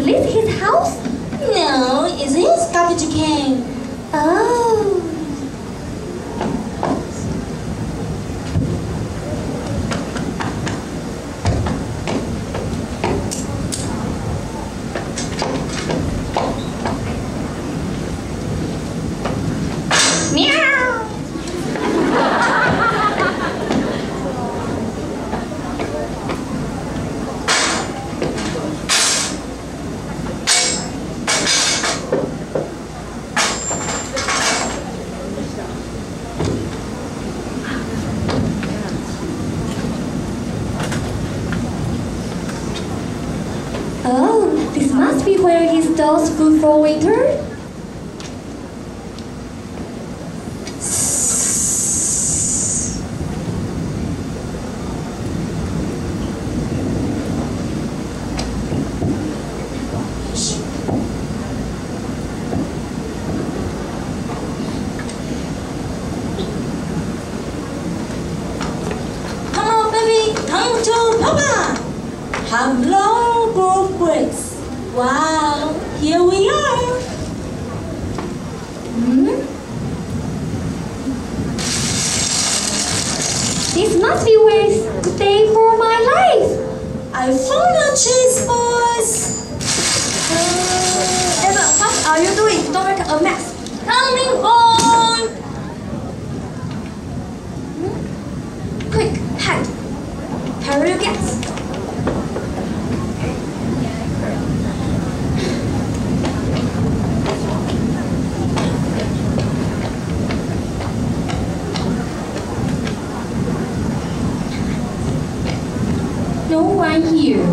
Is this his house? No, it's his garbage can. Oh. Meow. Oh, this must be where he stores food for winter. Come on, baby, come to Papa. Have long growth breaks. Wow, here we are. This must be where it's the day for my life. I found a cheese, boys. Eva, what are you doing? Don't make a mess. Coming on. Quick, hide. Hurry you guess. No one here.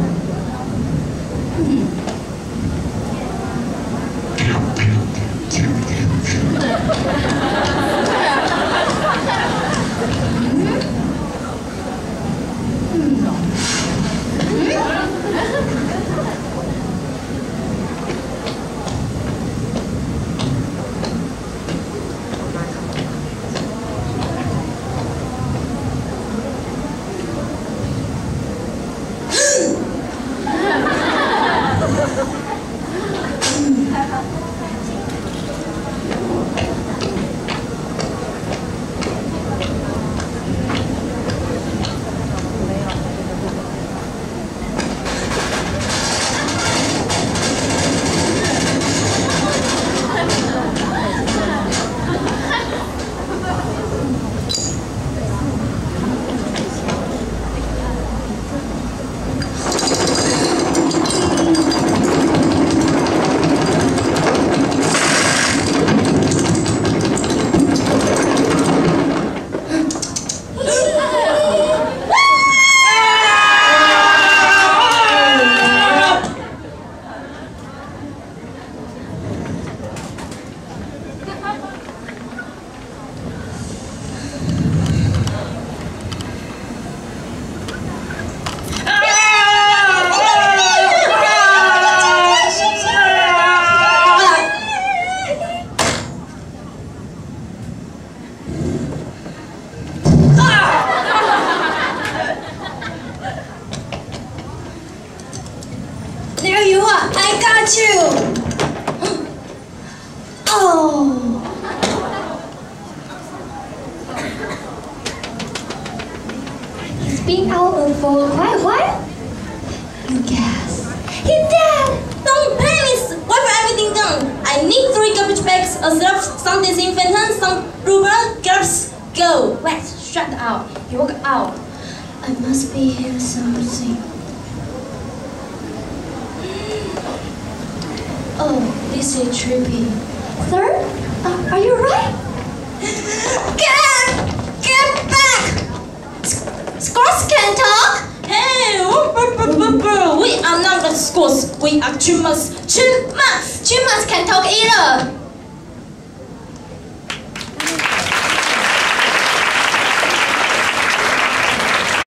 There you are. I got you. Oh. He's been out for quite a while. You guess. He's dead. Don't panic. Wait for everything done. I need 3 garbage bags, a syrup, some disinfectant, some rubber gloves. Go. Wait, shut up. You walk out. I must be here something. Oh, this is trippy. Sir, are you right? Get back! Squirrels can talk. Hey, we are not the squirrels. We are chipmunks. Chipmunks can talk either.